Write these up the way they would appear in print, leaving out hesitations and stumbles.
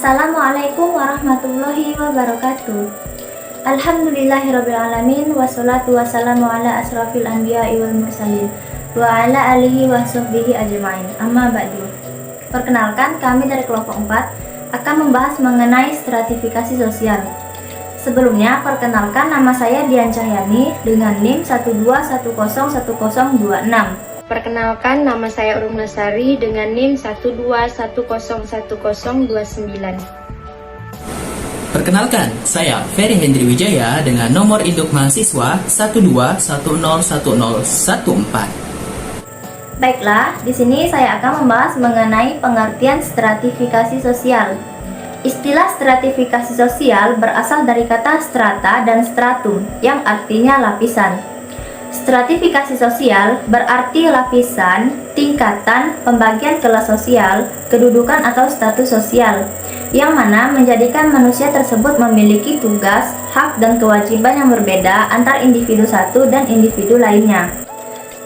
Assalamualaikum warahmatullahi wabarakatuh. Alhamdulillahirrabbilalamin. Wassalatu wassalamu ala asrafil anbiya'i wal mursalin wa ala alihi wa sahbihi ajma'in. Amma ba'du. Perkenalkan, kami dari kelompok 4 akan membahas mengenai stratifikasi sosial. Sebelumnya, perkenalkan, nama saya Dian Cahyani dengan NIM 121011026. Perkenalkan, nama saya Urum Nasari dengan NIM 121011029. Perkenalkan, saya Ferry Hendri Wijaya dengan nomor induk mahasiswa 1210114. Baiklah, di sini saya akan membahas mengenai pengertian stratifikasi sosial. Istilah stratifikasi sosial berasal dari kata strata dan stratum yang artinya lapisan. Stratifikasi sosial berarti lapisan, tingkatan, pembagian kelas sosial, kedudukan atau status sosial, yang mana menjadikan manusia tersebut memiliki tugas, hak, dan kewajiban yang berbeda antar individu satu dan individu lainnya.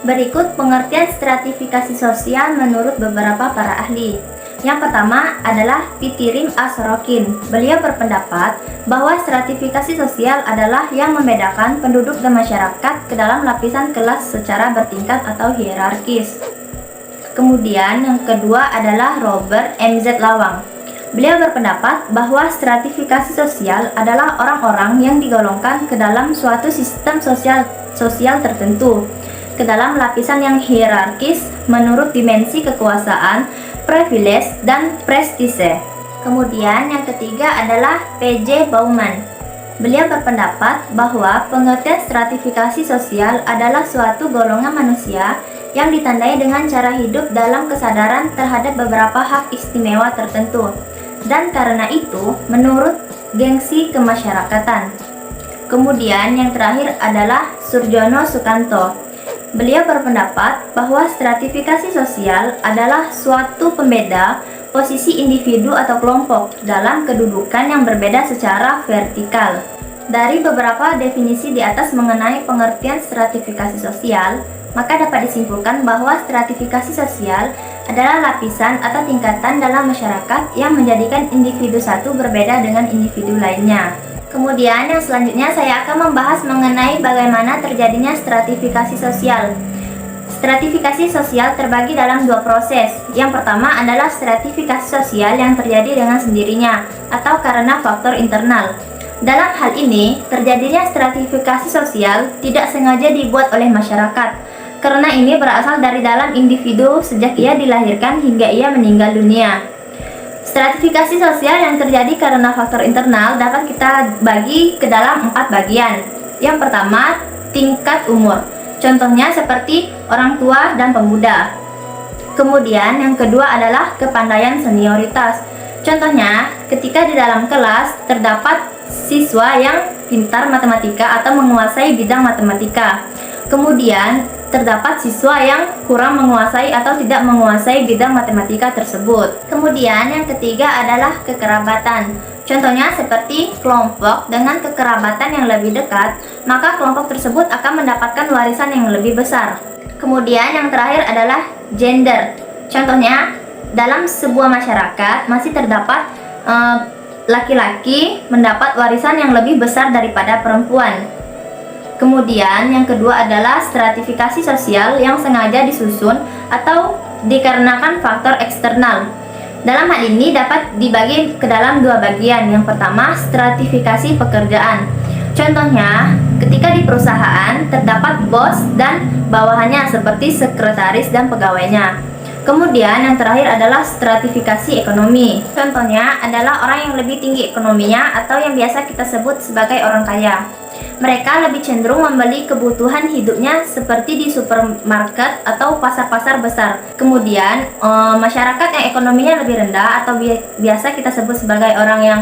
Berikut pengertian stratifikasi sosial menurut beberapa para ahli. Yang pertama adalah Pitirim As-Sorokin. Beliau berpendapat bahwa stratifikasi sosial adalah yang membedakan penduduk dan masyarakat ke dalam lapisan kelas secara bertingkat atau hierarkis. Kemudian yang kedua adalah Robert M.Z. Lawang. Beliau berpendapat bahwa stratifikasi sosial adalah orang-orang yang digolongkan ke dalam suatu sistem sosial tertentu, ke dalam lapisan yang hierarkis menurut dimensi kekuasaan, privilege, dan prestise. Kemudian yang ketiga adalah P.J. Bauman. Beliau berpendapat bahwa pengertian stratifikasi sosial adalah suatu golongan manusia yang ditandai dengan cara hidup dalam kesadaran terhadap beberapa hak istimewa tertentu, dan karena itu menurut gengsi kemasyarakatan. Kemudian yang terakhir adalah Surjono Sukanto. Beliau berpendapat bahwa stratifikasi sosial adalah suatu pembeda posisi individu atau kelompok dalam kedudukan yang berbeda secara vertikal. Dari beberapa definisi di atas mengenai pengertian stratifikasi sosial, maka dapat disimpulkan bahwa stratifikasi sosial adalah lapisan atau tingkatan dalam masyarakat yang menjadikan individu satu berbeda dengan individu lainnya. Kemudian yang selanjutnya saya akan membahas mengenai bagaimana terjadinya stratifikasi sosial. Stratifikasi sosial terbagi dalam dua proses. Yang pertama adalah stratifikasi sosial yang terjadi dengan sendirinya atau karena faktor internal. Dalam hal ini, terjadinya stratifikasi sosial tidak sengaja dibuat oleh masyarakat, karena ini berasal dari dalam individu sejak ia dilahirkan hingga ia meninggal dunia. Stratifikasi sosial yang terjadi karena faktor internal dapat kita bagi ke dalam 4 bagian. Yang pertama, tingkat umur. Contohnya seperti orang tua dan pemuda. Kemudian yang kedua adalah kepandaian senioritas. Contohnya, ketika di dalam kelas terdapat siswa yang pintar matematika atau menguasai bidang matematika. Kemudian terdapat siswa yang kurang menguasai atau tidak menguasai bidang matematika tersebut. Kemudian yang ketiga adalah kekerabatan. Contohnya seperti kelompok dengan kekerabatan yang lebih dekat, maka kelompok tersebut akan mendapatkan warisan yang lebih besar. Kemudian yang terakhir adalah gender. Contohnya dalam sebuah masyarakat masih terdapat laki-laki mendapat warisan yang lebih besar daripada perempuan. Kemudian yang kedua adalah stratifikasi sosial yang sengaja disusun atau dikarenakan faktor eksternal. Dalam hal ini dapat dibagi ke dalam dua bagian. Yang pertama, stratifikasi pekerjaan. Contohnya, ketika di perusahaan terdapat bos dan bawahannya seperti sekretaris dan pegawainya. Kemudian yang terakhir adalah stratifikasi ekonomi. Contohnya adalah orang yang lebih tinggi ekonominya atau yang biasa kita sebut sebagai orang kaya. Mereka lebih cenderung membeli kebutuhan hidupnya seperti di supermarket atau pasar-pasar besar. Kemudian masyarakat yang ekonominya lebih rendah atau biasa kita sebut sebagai orang yang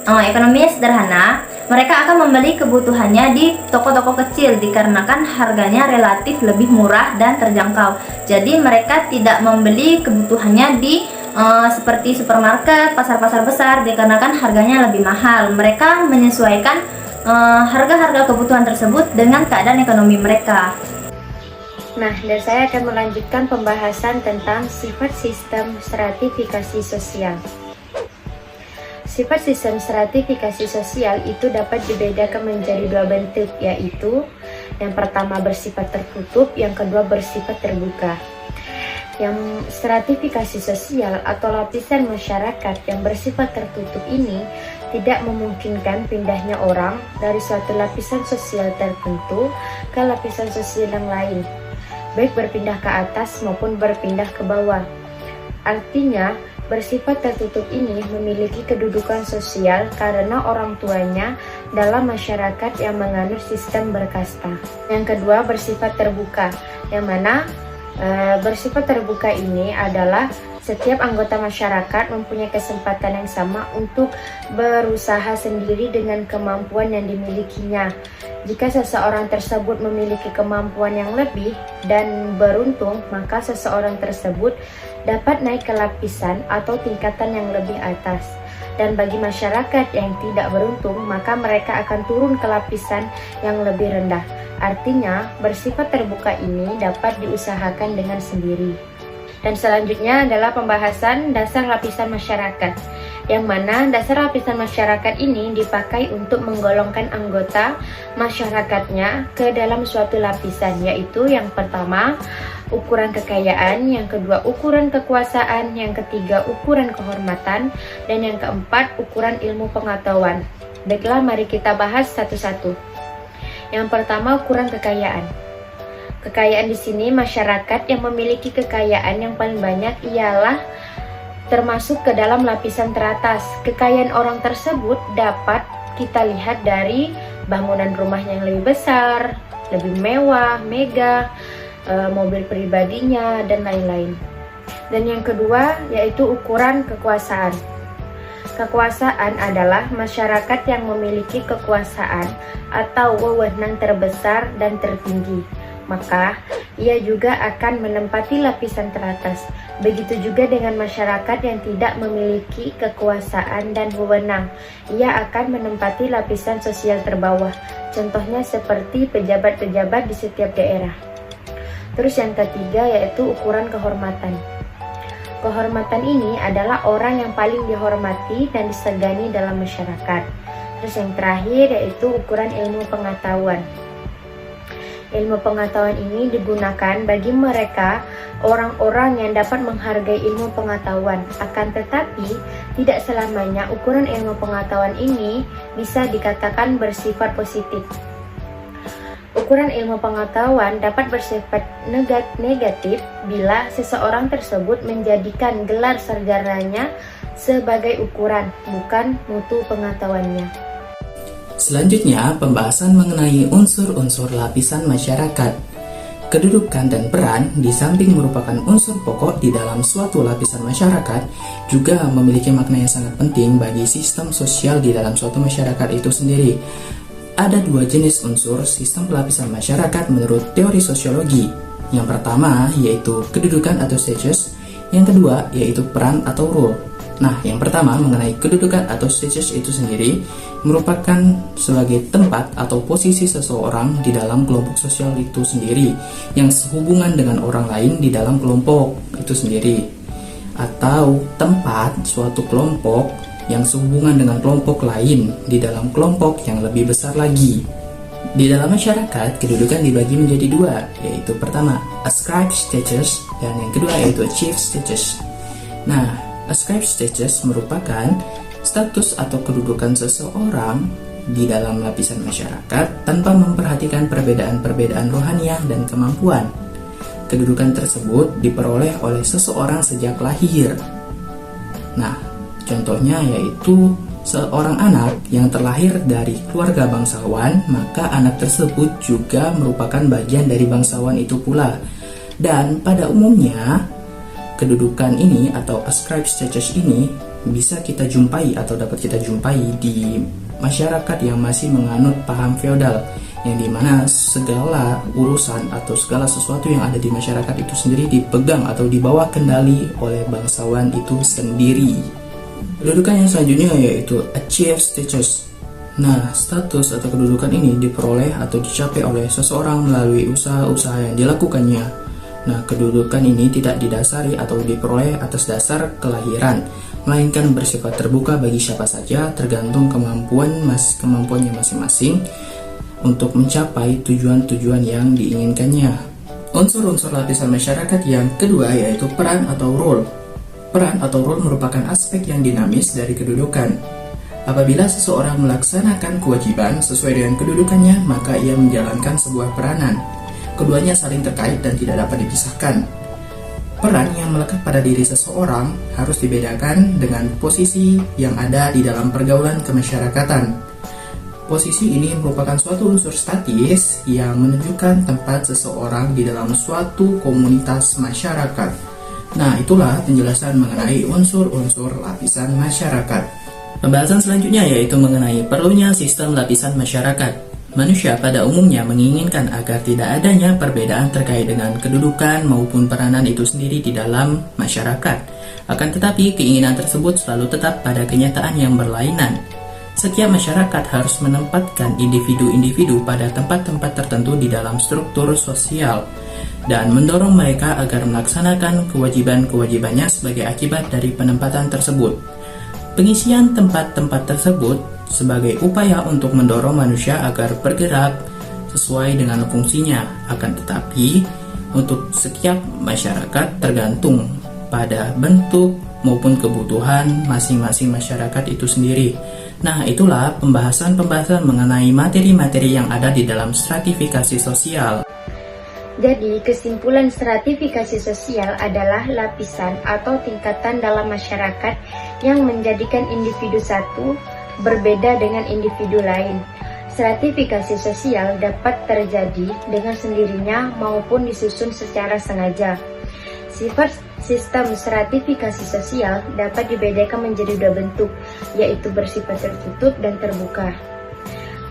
ekonominya sederhana, mereka akan membeli kebutuhannya di toko-toko kecil dikarenakan harganya relatif lebih murah dan terjangkau. Jadi mereka tidak membeli kebutuhannya di seperti supermarket, pasar-pasar besar dikarenakan harganya lebih mahal. Mereka menyesuaikan harga-harga kebutuhan tersebut dengan keadaan ekonomi mereka. Nah, dan saya akan melanjutkan pembahasan tentang sifat sistem stratifikasi sosial. sifat sistem stratifikasi sosial itu dapat dibedakan menjadi dua bentuk, yaitu yang pertama bersifat tertutup, yang kedua bersifat terbuka. Yang stratifikasi sosial atau lapisan masyarakat yang bersifat tertutup ini tidak memungkinkan pindahnya orang dari suatu lapisan sosial tertentu ke lapisan sosial yang lain, baik berpindah ke atas maupun berpindah ke bawah. Artinya, bersifat tertutup ini memiliki kedudukan sosial karena orang tuanya dalam masyarakat yang menganut sistem berkasta. Yang kedua, bersifat terbuka, yang mana bersifat terbuka ini adalah setiap anggota masyarakat mempunyai kesempatan yang sama untuk berusaha sendiri dengan kemampuan yang dimilikinya. Jika seseorang tersebut memiliki kemampuan yang lebih dan beruntung, maka seseorang tersebut dapat naik ke lapisan atau tingkatan yang lebih atas. Dan bagi masyarakat yang tidak beruntung, maka mereka akan turun ke lapisan yang lebih rendah. Artinya, bersifat terbuka ini dapat diusahakan dengan sendiri. Dan selanjutnya adalah pembahasan dasar lapisan masyarakat, yang mana dasar lapisan masyarakat ini dipakai untuk menggolongkan anggota masyarakatnya ke dalam suatu lapisan, yaitu yang pertama, ukuran kekayaan, yang kedua, ukuran kekuasaan, yang ketiga, ukuran kehormatan, dan yang keempat, ukuran ilmu pengetahuan. Baiklah, mari kita bahas satu-satu. Yang pertama, ukuran kekayaan. Kekayaan di sini masyarakat yang memiliki kekayaan yang paling banyak ialah termasuk ke dalam lapisan teratas. Kekayaan orang tersebut dapat kita lihat dari bangunan rumahnya yang lebih besar, lebih mewah, megah, mobil pribadinya, dan lain-lain. Dan yang kedua yaitu ukuran kekuasaan. Kekuasaan adalah masyarakat yang memiliki kekuasaan atau wewenang terbesar dan tertinggi. Maka ia juga akan menempati lapisan teratas. Begitu juga dengan masyarakat yang tidak memiliki kekuasaan dan wewenang. Ia akan menempati lapisan sosial terbawah. Contohnya seperti pejabat-pejabat di setiap daerah. Terus yang ketiga yaitu ukuran kehormatan. Kehormatan ini adalah orang yang paling dihormati dan disegani dalam masyarakat. Terus yang terakhir yaitu ukuran ilmu pengetahuan. Ilmu pengetahuan ini digunakan bagi mereka orang-orang yang dapat menghargai ilmu pengetahuan. Akan tetapi, tidak selamanya ukuran ilmu pengetahuan ini bisa dikatakan bersifat positif. Ukuran ilmu pengetahuan dapat bersifat negatif bila seseorang tersebut menjadikan gelar sarjananya sebagai ukuran, bukan mutu pengetahuannya. Selanjutnya, pembahasan mengenai unsur-unsur lapisan masyarakat. Kedudukan dan peran di samping merupakan unsur pokok di dalam suatu lapisan masyarakat, juga memiliki makna yang sangat penting bagi sistem sosial di dalam suatu masyarakat itu sendiri. Ada dua jenis unsur sistem pelapisan masyarakat menurut teori sosiologi. Yang pertama yaitu kedudukan atau status, yang kedua yaitu peran atau role. Nah, yang pertama mengenai kedudukan atau status itu sendiri merupakan sebagai tempat atau posisi seseorang di dalam kelompok sosial itu sendiri yang sehubungan dengan orang lain di dalam kelompok itu sendiri, atau tempat suatu kelompok yang sehubungan dengan kelompok lain di dalam kelompok yang lebih besar lagi. Di dalam masyarakat, kedudukan dibagi menjadi dua, yaitu pertama, ascribed status, dan yang kedua yaitu achieved status. Nah, ascribed status merupakan status atau kedudukan seseorang di dalam lapisan masyarakat tanpa memperhatikan perbedaan-perbedaan rohaniah dan kemampuan. Kedudukan tersebut diperoleh oleh seseorang sejak lahir. Nah, contohnya yaitu seorang anak yang terlahir dari keluarga bangsawan, maka anak tersebut juga merupakan bagian dari bangsawan itu pula. Dan pada umumnya, kedudukan ini atau ascribed status ini bisa kita jumpai atau dapat kita jumpai di masyarakat yang masih menganut paham feodal, yang dimana segala urusan atau segala sesuatu yang ada di masyarakat itu sendiri dipegang atau dibawa kendali oleh bangsawan itu sendiri. Kedudukan yang selanjutnya yaitu achieved status. Nah, status atau kedudukan ini diperoleh atau dicapai oleh seseorang melalui usaha-usaha yang dilakukannya. Nah, kedudukan ini tidak didasari atau diperoleh atas dasar kelahiran, melainkan bersifat terbuka bagi siapa saja tergantung kemampuannya masing-masing untuk mencapai tujuan-tujuan yang diinginkannya. Unsur-unsur lapisan masyarakat yang kedua yaitu peran atau role. Peran atau role merupakan aspek yang dinamis dari kedudukan. Apabila seseorang melaksanakan kewajiban sesuai dengan kedudukannya, maka ia menjalankan sebuah peranan. Keduanya saling terkait dan tidak dapat dipisahkan. Peran yang melekat pada diri seseorang harus dibedakan dengan posisi yang ada di dalam pergaulan kemasyarakatan. Posisi ini merupakan suatu unsur statis yang menunjukkan tempat seseorang di dalam suatu komunitas masyarakat. Nah, itulah penjelasan mengenai unsur-unsur lapisan masyarakat. Pembahasan selanjutnya yaitu mengenai perlunya sistem lapisan masyarakat. Manusia pada umumnya menginginkan agar tidak adanya perbedaan terkait dengan kedudukan maupun peranan itu sendiri di dalam masyarakat. Akan tetapi, keinginan tersebut selalu tetap pada kenyataan yang berlainan. Setiap masyarakat harus menempatkan individu-individu pada tempat-tempat tertentu di dalam struktur sosial dan mendorong mereka agar melaksanakan kewajiban-kewajibannya sebagai akibat dari penempatan tersebut. Pengisian tempat-tempat tersebut sebagai upaya untuk mendorong manusia agar bergerak sesuai dengan fungsinya. Akan tetapi, untuk setiap masyarakat tergantung pada bentuk maupun kebutuhan masing-masing masyarakat itu sendiri. Nah, itulah pembahasan-pembahasan mengenai materi-materi yang ada di dalam stratifikasi sosial. Jadi, kesimpulan stratifikasi sosial adalah lapisan atau tingkatan dalam masyarakat yang menjadikan individu satu berbeda dengan individu lain. Stratifikasi sosial dapat terjadi dengan sendirinya maupun disusun secara sengaja. Sifat sistem stratifikasi sosial dapat dibedakan menjadi dua bentuk, yaitu bersifat tertutup dan terbuka.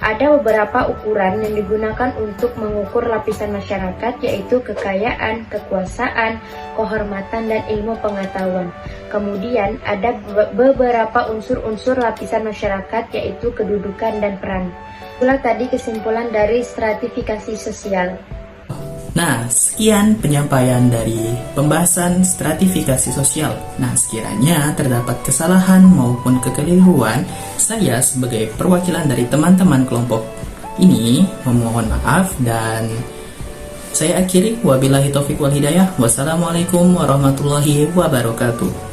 Ada beberapa ukuran yang digunakan untuk mengukur lapisan masyarakat, yaitu kekayaan, kekuasaan, kehormatan, dan ilmu pengetahuan. Kemudian ada beberapa unsur-unsur lapisan masyarakat, yaitu kedudukan dan peran. Itulah tadi kesimpulan dari stratifikasi sosial. Nah, sekian penyampaian dari pembahasan stratifikasi sosial. Nah, sekiranya terdapat kesalahan maupun kekeliruan, saya sebagai perwakilan dari teman-teman kelompok ini memohon maaf dan saya akhiri. Wabillahi taufiq wal hidayah. Wassalamualaikum warahmatullahi wabarakatuh.